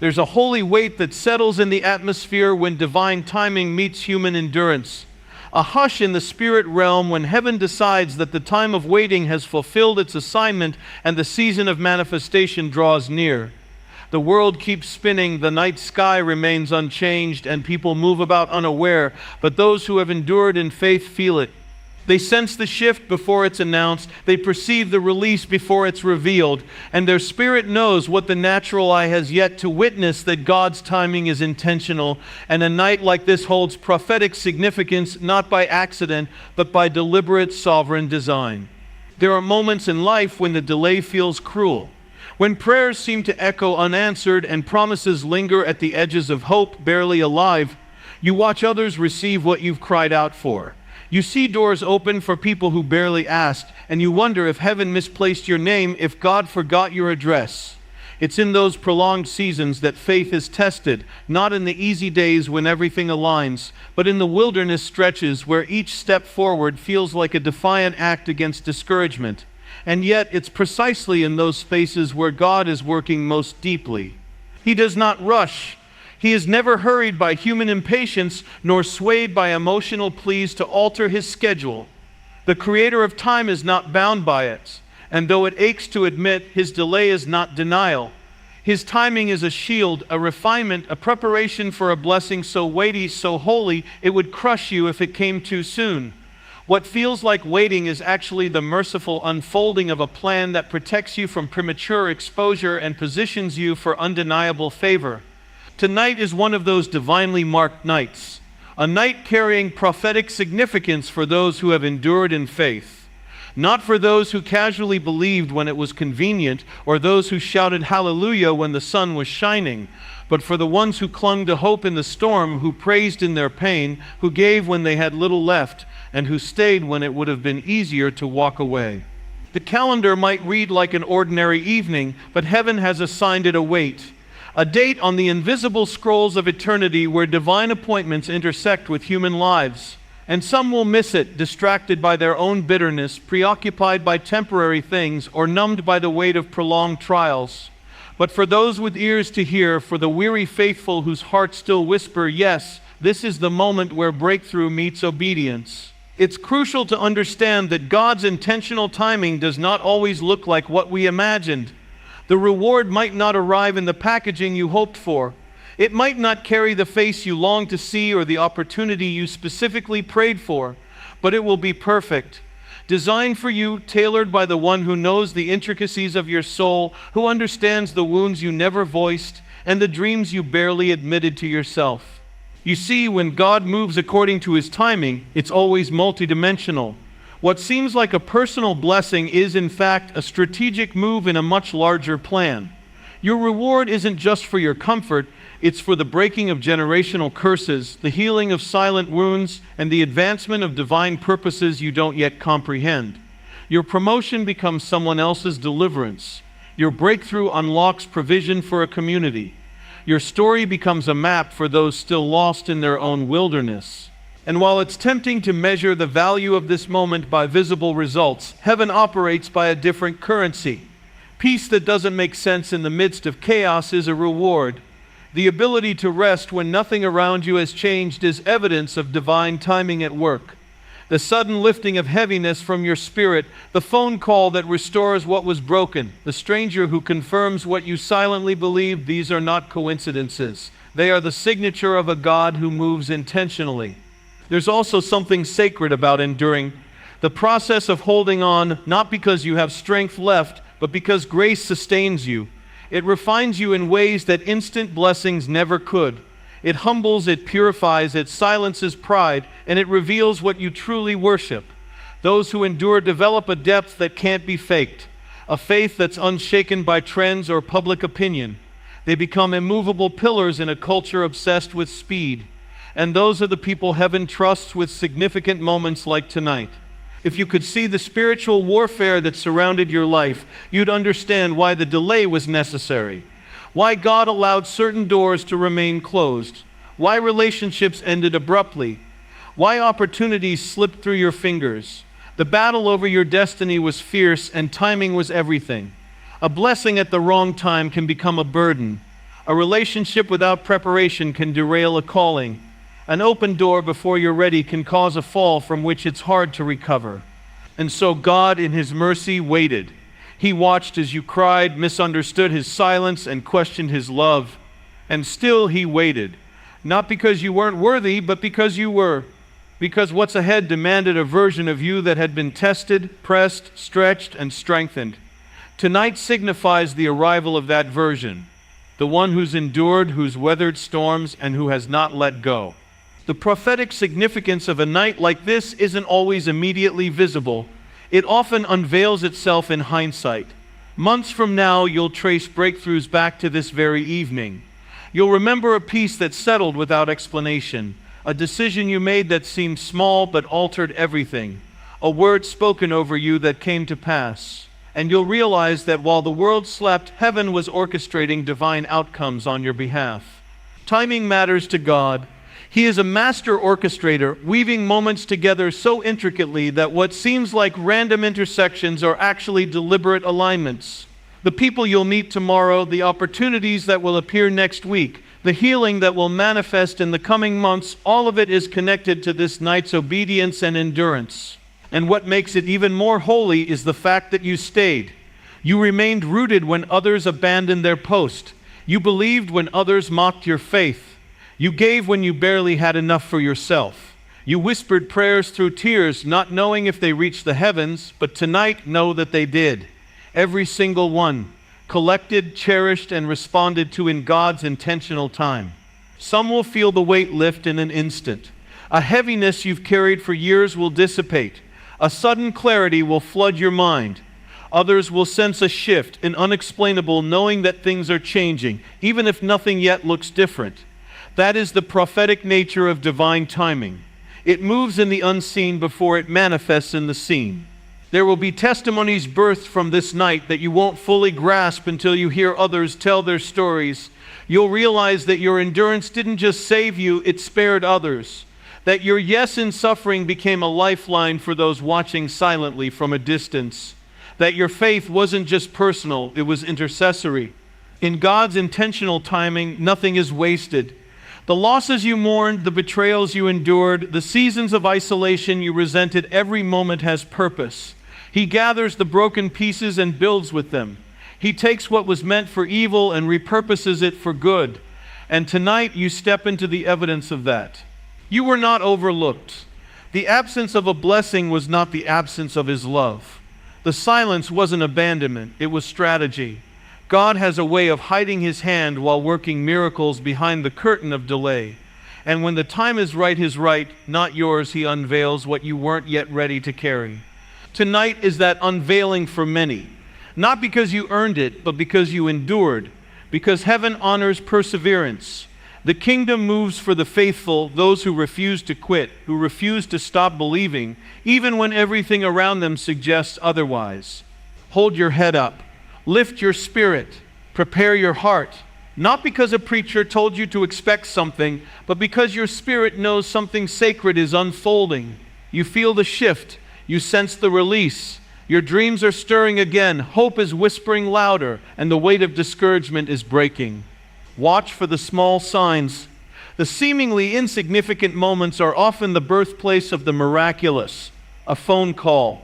There's a holy weight that settles in the atmosphere when divine timing meets human endurance. A hush in the spirit realm when heaven decides that the time of waiting has fulfilled its assignment and the season of manifestation draws near. The world keeps spinning, the night sky remains unchanged, and people move about unaware, but those who have endured in faith feel it. They sense the shift before it's announced, they perceive the release before it's revealed, and their spirit knows what the natural eye has yet to witness, that God's timing is intentional, and a night like this holds prophetic significance not by accident, but by deliberate sovereign design. There are moments in life when the delay feels cruel, when prayers seem to echo unanswered and promises linger at the edges of hope barely alive. You watch others receive what you've cried out for. You see doors open for people who barely asked, and you wonder if heaven misplaced your name, if God forgot your address. It's in those prolonged seasons that faith is tested, not in the easy days when everything aligns, but in the wilderness stretches where each step forward feels like a defiant act against discouragement. And yet, it's precisely in those spaces where God is working most deeply. He does not rush. He is never hurried by human impatience, nor swayed by emotional pleas to alter his schedule. The Creator of time is not bound by it, and though it aches to admit, his delay is not denial. His timing is a shield, a refinement, a preparation for a blessing so weighty, so holy, it would crush you if it came too soon. What feels like waiting is actually the merciful unfolding of a plan that protects you from premature exposure and positions you for undeniable favor. Tonight is one of those divinely marked nights, a night carrying prophetic significance for those who have endured in faith, not for those who casually believed when it was convenient or those who shouted hallelujah when the sun was shining, but for the ones who clung to hope in the storm, who praised in their pain, who gave when they had little left, and who stayed when it would have been easier to walk away. The calendar might read like an ordinary evening, but heaven has assigned it a weight. A date on the invisible scrolls of eternity where divine appointments intersect with human lives. And some will miss it, distracted by their own bitterness, preoccupied by temporary things, or numbed by the weight of prolonged trials. But for those with ears to hear, for the weary faithful whose hearts still whisper, yes, this is the moment where breakthrough meets obedience. It's crucial to understand that God's intentional timing does not always look like what we imagined. The reward might not arrive in the packaging you hoped for. It might not carry the face you longed to see or the opportunity you specifically prayed for, but it will be perfect. Designed for you, tailored by the one who knows the intricacies of your soul, who understands the wounds you never voiced and the dreams you barely admitted to yourself. You see, when God moves according to his timing, it's always multidimensional. What seems like a personal blessing is, in fact, a strategic move in a much larger plan. Your reward isn't just for your comfort, it's for the breaking of generational curses, the healing of silent wounds, and the advancement of divine purposes you don't yet comprehend. Your promotion becomes someone else's deliverance. Your breakthrough unlocks provision for a community. Your story becomes a map for those still lost in their own wilderness. And while it's tempting to measure the value of this moment by visible results, heaven operates by a different currency. Peace that doesn't make sense in the midst of chaos is a reward. The ability to rest when nothing around you has changed is evidence of divine timing at work. The sudden lifting of heaviness from your spirit, the phone call that restores what was broken, the stranger who confirms what you silently believed, these are not coincidences. They are the signature of a God who moves intentionally. There's also something sacred about enduring. The process of holding on, not because you have strength left, but because grace sustains you. It refines you in ways that instant blessings never could. It humbles, it purifies, it silences pride, and it reveals what you truly worship. Those who endure develop a depth that can't be faked, a faith that's unshaken by trends or public opinion. They become immovable pillars in a culture obsessed with speed. And those are the people heaven trusts with significant moments like tonight. If you could see the spiritual warfare that surrounded your life, you'd understand why the delay was necessary, why God allowed certain doors to remain closed, why relationships ended abruptly, why opportunities slipped through your fingers. The battle over your destiny was fierce and timing was everything. A blessing at the wrong time can become a burden. A relationship without preparation can derail a calling. An open door before you're ready can cause a fall from which it's hard to recover. And so God, in His mercy, waited. He watched as you cried, misunderstood His silence, and questioned His love. And still He waited. Not because you weren't worthy, but because you were. Because what's ahead demanded a version of you that had been tested, pressed, stretched, and strengthened. Tonight signifies the arrival of that version. The one who's endured, who's weathered storms, and who has not let go. The prophetic significance of a night like this isn't always immediately visible. It often unveils itself in hindsight. Months from now, you'll trace breakthroughs back to this very evening. You'll remember a peace that settled without explanation, a decision you made that seemed small but altered everything, a word spoken over you that came to pass. And you'll realize that while the world slept, heaven was orchestrating divine outcomes on your behalf. Timing matters to God. He is a master orchestrator, weaving moments together so intricately that what seems like random intersections are actually deliberate alignments. The people you'll meet tomorrow, the opportunities that will appear next week, the healing that will manifest in the coming months, all of it is connected to this night's obedience and endurance. And what makes it even more holy is the fact that you stayed. You remained rooted when others abandoned their post. You believed when others mocked your faith. You gave when you barely had enough for yourself. You whispered prayers through tears, not knowing if they reached the heavens, but tonight know that they did. Every single one, collected, cherished, and responded to in God's intentional time. Some will feel the weight lift in an instant. A heaviness you've carried for years will dissipate. A sudden clarity will flood your mind. Others will sense a shift, an unexplainable knowing that things are changing, even if nothing yet looks different. That is the prophetic nature of divine timing. It moves in the unseen before it manifests in the seen. There will be testimonies birthed from this night that you won't fully grasp until you hear others tell their stories. You'll realize that your endurance didn't just save you, it spared others. That your yes in suffering became a lifeline for those watching silently from a distance. That your faith wasn't just personal, it was intercessory. In God's intentional timing, nothing is wasted. The losses you mourned, the betrayals you endured, the seasons of isolation you resented, every moment has purpose. He gathers the broken pieces and builds with them. He takes what was meant for evil and repurposes it for good. And tonight you step into the evidence of that. You were not overlooked. The absence of a blessing was not the absence of His love. The silence wasn't abandonment, it was strategy. God has a way of hiding His hand while working miracles behind the curtain of delay. And when the time is right, His right, not yours, He unveils what you weren't yet ready to carry. Tonight is that unveiling for many. Not because you earned it, but because you endured. Because heaven honors perseverance. The kingdom moves for the faithful, those who refuse to quit, who refuse to stop believing, even when everything around them suggests otherwise. Hold your head up. Lift your spirit. Prepare your heart. Not because a preacher told you to expect something, but because your spirit knows something sacred is unfolding. You feel the shift. You sense the release. Your dreams are stirring again. Hope is whispering louder, and the weight of discouragement is breaking. Watch for the small signs. The seemingly insignificant moments are often the birthplace of the miraculous. A phone call,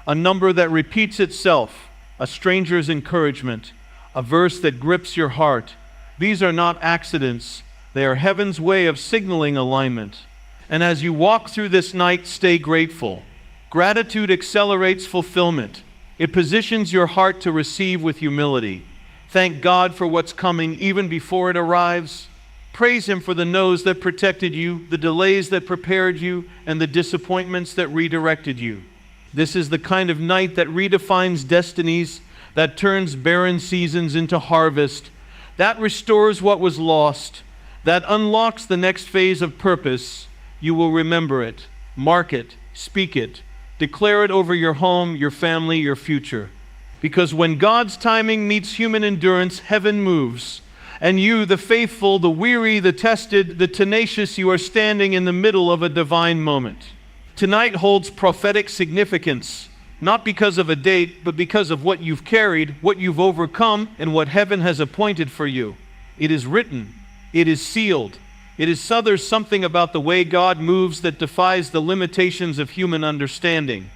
a number that repeats itself, a stranger's encouragement, a verse that grips your heart. These are not accidents. They are heaven's way of signaling alignment. And as you walk through this night, stay grateful. Gratitude accelerates fulfillment. It positions your heart to receive with humility. Thank God for what's coming even before it arrives. Praise Him for the no's that protected you, the delays that prepared you, and the disappointments that redirected you. This is the kind of night that redefines destinies, that turns barren seasons into harvest, that restores what was lost, that unlocks the next phase of purpose. You will remember it, mark it, speak it, declare it over your home, your family, your future. Because when God's timing meets human endurance, heaven moves. And you, the faithful, the weary, the tested, the tenacious, you are standing in the middle of a divine moment. Tonight holds prophetic significance, not because of a date, but because of what you've carried, what you've overcome, and what heaven has appointed for you. It is written. It is sealed. It is so there's something about the way God moves that defies the limitations of human understanding.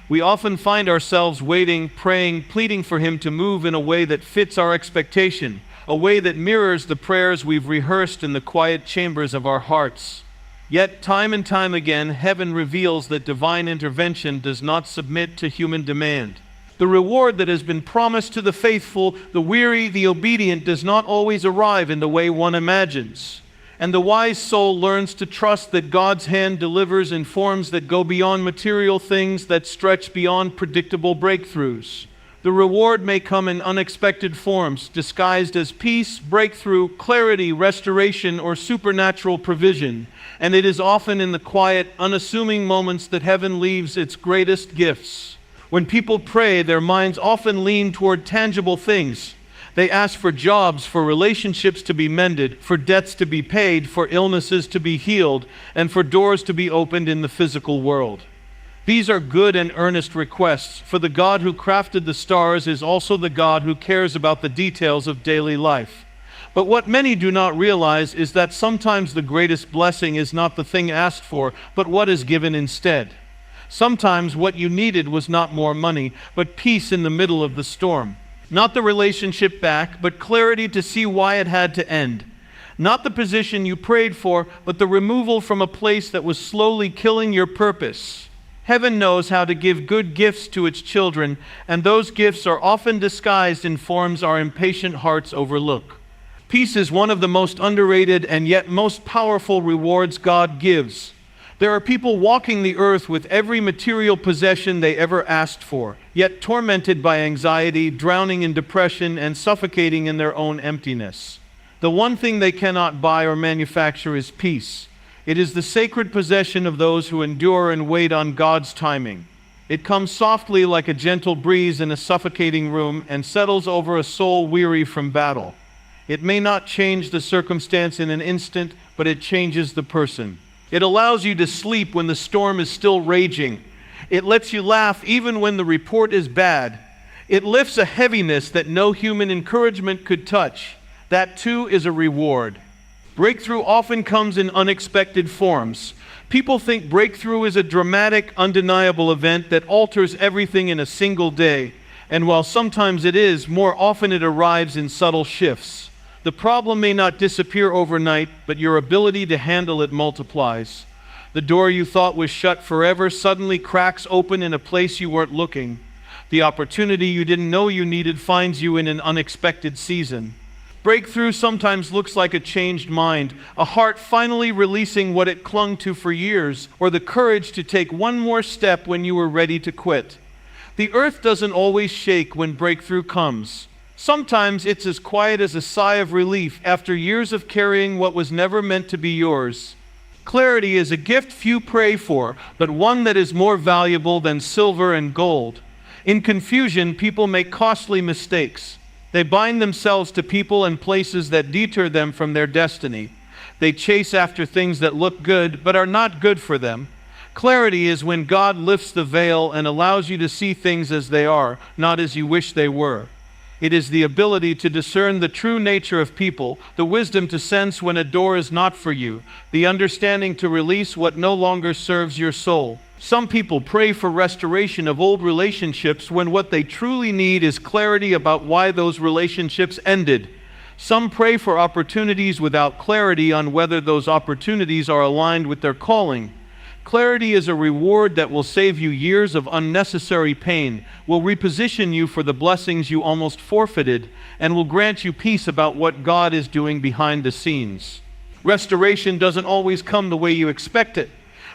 We often find ourselves waiting, praying, pleading for Him to move in a way that fits our expectation, a way that mirrors the prayers we've rehearsed in the quiet chambers of our hearts. Yet, time and time again, heaven reveals that divine intervention does not submit to human demand. The reward that has been promised to the faithful, the weary, the obedient, does not always arrive in the way one imagines. And the wise soul learns to trust that God's hand delivers in forms that go beyond material things, that stretch beyond predictable breakthroughs. The reward may come in unexpected forms, disguised as peace, breakthrough, clarity, restoration, or supernatural provision. And it is often in the quiet, unassuming moments that heaven leaves its greatest gifts. When people pray, their minds often lean toward tangible things. They ask for jobs, for relationships to be mended, for debts to be paid, for illnesses to be healed, and for doors to be opened in the physical world. These are good and earnest requests, for the God who crafted the stars is also the God who cares about the details of daily life. But what many do not realize is that sometimes the greatest blessing is not the thing asked for, but what is given instead. Sometimes what you needed was not more money, but peace in the middle of the storm. Not the relationship back, but clarity to see why it had to end. Not the position you prayed for, but the removal from a place that was slowly killing your purpose. Heaven knows how to give good gifts to its children, and those gifts are often disguised in forms our impatient hearts overlook. Peace is one of the most underrated and yet most powerful rewards God gives. There are people walking the earth with every material possession they ever asked for, yet tormented by anxiety, drowning in depression, and suffocating in their own emptiness. The one thing they cannot buy or manufacture is peace. It is the sacred possession of those who endure and wait on God's timing. It comes softly like a gentle breeze in a suffocating room and settles over a soul weary from battle. It may not change the circumstance in an instant, but it changes the person. It allows you to sleep when the storm is still raging. It lets you laugh even when the report is bad. It lifts a heaviness that no human encouragement could touch. That too is a reward. Breakthrough often comes in unexpected forms. People think breakthrough is a dramatic, undeniable event that alters everything in a single day. And while sometimes it is, more often it arrives in subtle shifts. The problem may not disappear overnight, but your ability to handle it multiplies. The door you thought was shut forever suddenly cracks open in a place you weren't looking. The opportunity you didn't know you needed finds you in an unexpected season. Breakthrough sometimes looks like a changed mind, a heart finally releasing what it clung to for years, or the courage to take one more step when you were ready to quit. The earth doesn't always shake when breakthrough comes. Sometimes it's as quiet as a sigh of relief after years of carrying what was never meant to be yours. Clarity is a gift few pray for, but one that is more valuable than silver and gold. In confusion, people make costly mistakes. They bind themselves to people and places that deter them from their destiny. They chase after things that look good, but are not good for them. Clarity is when God lifts the veil and allows you to see things as they are, not as you wish they were. It is the ability to discern the true nature of people, the wisdom to sense when a door is not for you, the understanding to release what no longer serves your soul. Some people pray for restoration of old relationships when what they truly need is clarity about why those relationships ended. Some pray for opportunities without clarity on whether those opportunities are aligned with their calling. Clarity is a reward that will save you years of unnecessary pain, will reposition you for the blessings you almost forfeited, and will grant you peace about what God is doing behind the scenes. Restoration doesn't always come the way you expect it.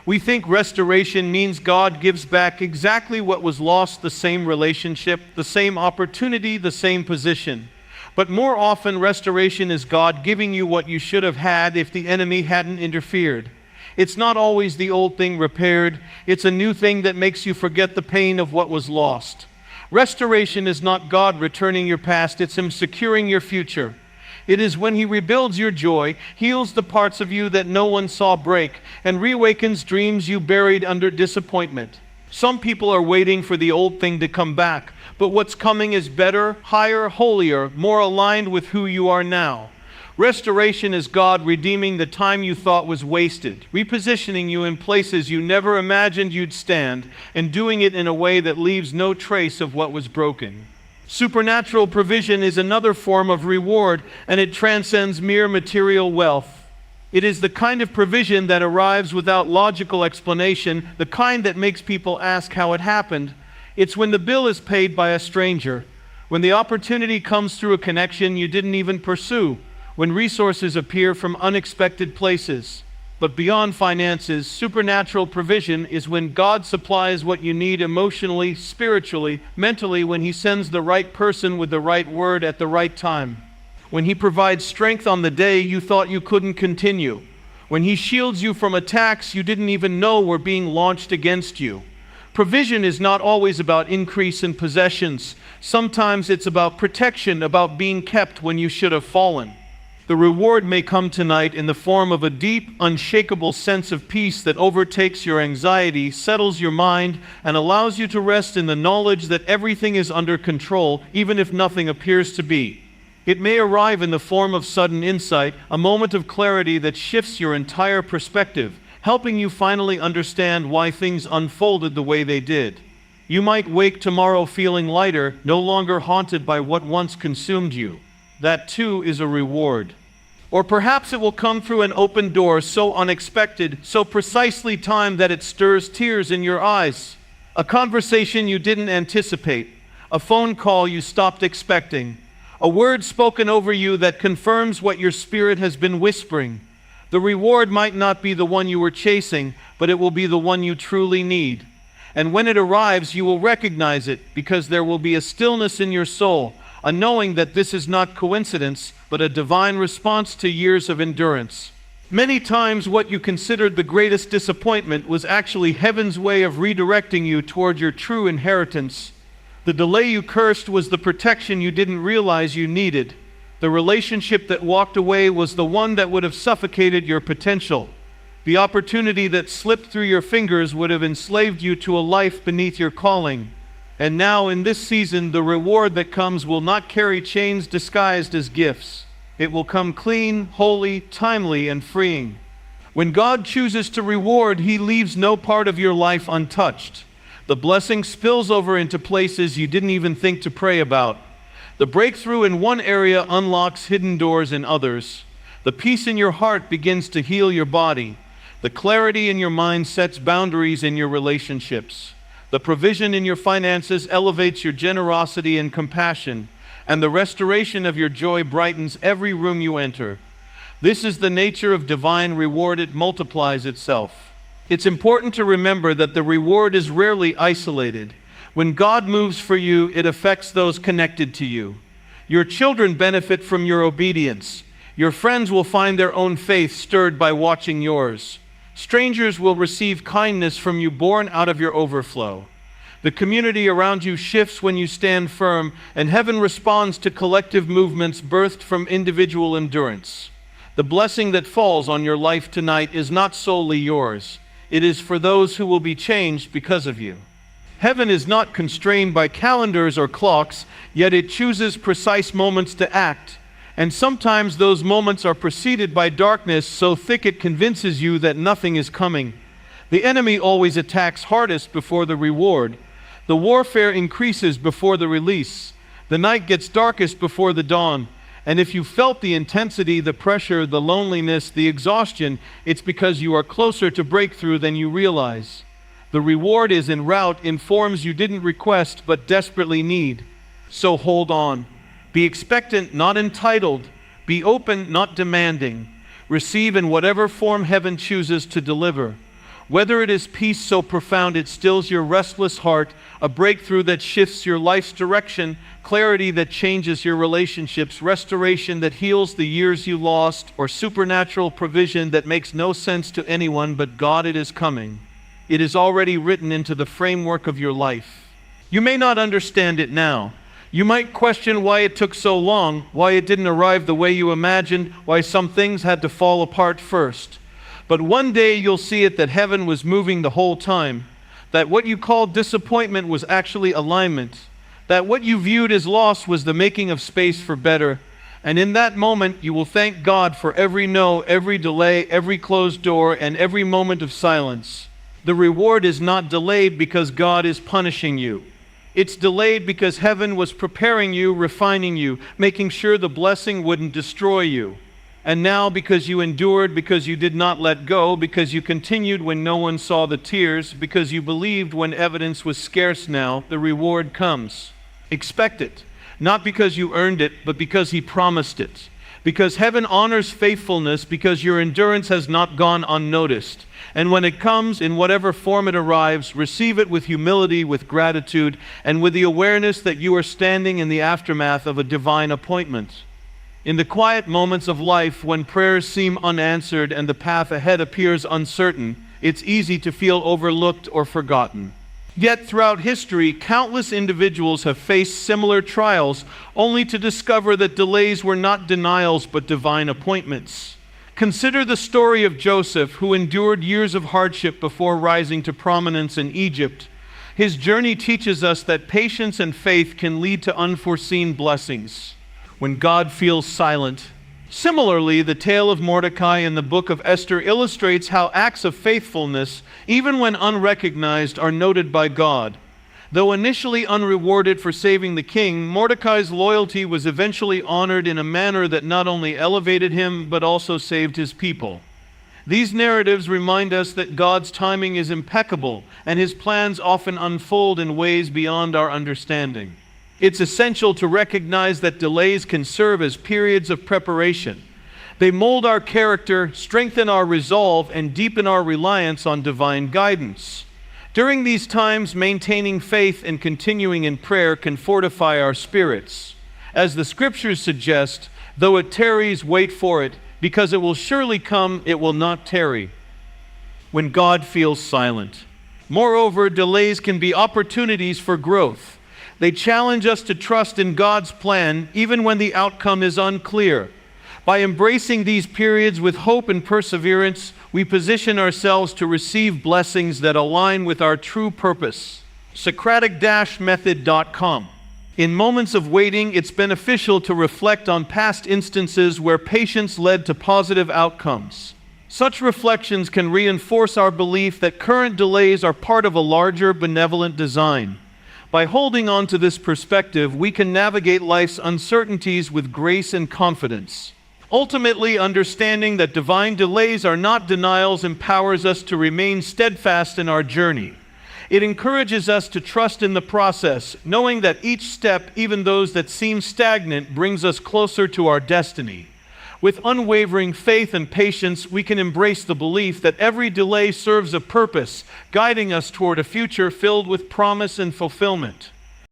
We think restoration means God gives back exactly what was lost, the same relationship, the same opportunity, the same position. But more often, restoration is God giving you what you should have had if the enemy hadn't interfered. It's not always the old thing repaired. It's a new thing that makes you forget the pain of what was lost. Restoration is not God returning your past. It's Him securing your future. It is when He rebuilds your joy, heals the parts of you that no one saw break, and reawakens dreams you buried under disappointment. Some people are waiting for the old thing to come back, but what's coming is better, higher, holier, more aligned with who you are now. Restoration is God redeeming the time you thought was wasted, repositioning you in places you never imagined you'd stand, and doing it in a way that leaves no trace of what was broken. Supernatural provision is another form of reward, and it transcends mere material wealth. It is the kind of provision that arrives without logical explanation, the kind that makes people ask how it happened. It's when the bill is paid by a stranger, when the opportunity comes through a connection you didn't even pursue, when resources appear from unexpected places. But beyond finances, supernatural provision is when God supplies what you need emotionally, spiritually, mentally, when He sends the right person with the right word at the right time. When He provides strength on the day you thought you couldn't continue. When He shields you from attacks you didn't even know were being launched against you. Provision is not always about increase in possessions. Sometimes it's about protection, about being kept when you should have fallen. The reward may come tonight in the form of a deep, unshakable sense of peace that overtakes your anxiety, settles your mind, and allows you to rest in the knowledge that everything is under control, even if nothing appears to be. It may arrive in the form of sudden insight, a moment of clarity that shifts your entire perspective, helping you finally understand why things unfolded the way they did. You might wake tomorrow feeling lighter, no longer haunted by what once consumed you. That too is a reward. Or perhaps it will come through an open door so unexpected, so precisely timed that it stirs tears in your eyes. A conversation you didn't anticipate, a phone call you stopped expecting, a word spoken over you that confirms what your spirit has been whispering. The reward might not be the one you were chasing, but it will be the one you truly need. And when it arrives, you will recognize it, because there will be a stillness in your soul, a knowing that this is not coincidence, but a divine response to years of endurance. Many times what you considered the greatest disappointment was actually heaven's way of redirecting you toward your true inheritance. The delay you cursed was the protection you didn't realize you needed. The relationship that walked away was the one that would have suffocated your potential. The opportunity that slipped through your fingers would have enslaved you to a life beneath your calling. And now, in this season, the reward that comes will not carry chains disguised as gifts. It will come clean, holy, timely, and freeing. When God chooses to reward, He leaves no part of your life untouched. The blessing spills over into places you didn't even think to pray about. The breakthrough in one area unlocks hidden doors in others. The peace in your heart begins to heal your body. The clarity in your mind sets boundaries in your relationships. The provision in your finances elevates your generosity and compassion, and the restoration of your joy brightens every room you enter. This is the nature of divine reward. It multiplies itself. It's important to remember that the reward is rarely isolated. When God moves for you, it affects those connected to you. Your children benefit from your obedience. Your friends will find their own faith stirred by watching yours. Strangers will receive kindness from you born out of your overflow. The community around you shifts when you stand firm, and heaven responds to collective movements birthed from individual endurance. The blessing that falls on your life tonight is not solely yours. It is for those who will be changed because of you. Heaven is not constrained by calendars or clocks, yet it chooses precise moments to act. And sometimes those moments are preceded by darkness so thick it convinces you that nothing is coming. The enemy always attacks hardest before the reward. The warfare increases before the release. The night gets darkest before the dawn. And if you felt the intensity, the pressure, the loneliness, the exhaustion, it's because you are closer to breakthrough than you realize. The reward is en route in forms you didn't request but desperately need. So hold on. Be expectant, not entitled. Be open, not demanding. Receive in whatever form heaven chooses to deliver. Whether it is peace so profound it stills your restless heart, a breakthrough that shifts your life's direction, clarity that changes your relationships, restoration that heals the years you lost, or supernatural provision that makes no sense to anyone but God, it is coming. It is already written into the framework of your life. You may not understand it now. You might question why it took so long, why it didn't arrive the way you imagined, why some things had to fall apart first. But one day you'll see it that heaven was moving the whole time, that what you called disappointment was actually alignment, that what you viewed as loss was the making of space for better, And in that moment, you will thank God for every no, every delay, every closed door, and every moment of silence. The reward is not delayed because God is punishing you. It's delayed because heaven was preparing you, refining you, making sure the blessing wouldn't destroy you. And now, because you endured, because you did not let go, because you continued when no one saw the tears, because you believed when evidence was scarce now, the reward comes. Expect it. Not because you earned it, but because He promised it. Because heaven honors faithfulness, because your endurance has not gone unnoticed. And when it comes, in whatever form it arrives, receive it with humility, with gratitude, and with the awareness that you are standing in the aftermath of a divine appointment. In the quiet moments of life, when prayers seem unanswered and the path ahead appears uncertain, it's easy to feel overlooked or forgotten. Yet throughout history, countless individuals have faced similar trials, only to discover that delays were not denials but divine appointments. Consider the story of Joseph, who endured years of hardship before rising to prominence in Egypt. His journey teaches us that patience and faith can lead to unforeseen blessings when God feels silent. Similarly, the tale of Mordecai in the book of Esther illustrates how acts of faithfulness, even when unrecognized, are noted by God. Though initially unrewarded for saving the king, Mordecai's loyalty was eventually honored in a manner that not only elevated him, but also saved his people. These narratives remind us that God's timing is impeccable, and His plans often unfold in ways beyond our understanding. It's essential to recognize that delays can serve as periods of preparation. They mold our character, strengthen our resolve, and deepen our reliance on divine guidance. During these times, maintaining faith and continuing in prayer can fortify our spirits. As the Scriptures suggest, though it tarries, wait for it, because it will surely come, it will not tarry. When God feels silent. Moreover, delays can be opportunities for growth. They challenge us to trust in God's plan, even when the outcome is unclear. By embracing these periods with hope and perseverance, we position ourselves to receive blessings that align with our true purpose. Socratic-method.com. In moments of waiting, it's beneficial to reflect on past instances where patience led to positive outcomes. Such reflections can reinforce our belief that current delays are part of a larger benevolent design. By holding on to this perspective, we can navigate life's uncertainties with grace and confidence. Ultimately, understanding that divine delays are not denials empowers us to remain steadfast in our journey. It encourages us to trust in the process, knowing that each step, even those that seem stagnant, brings us closer to our destiny. With unwavering faith and patience, we can embrace the belief that every delay serves a purpose, guiding us toward a future filled with promise and fulfillment.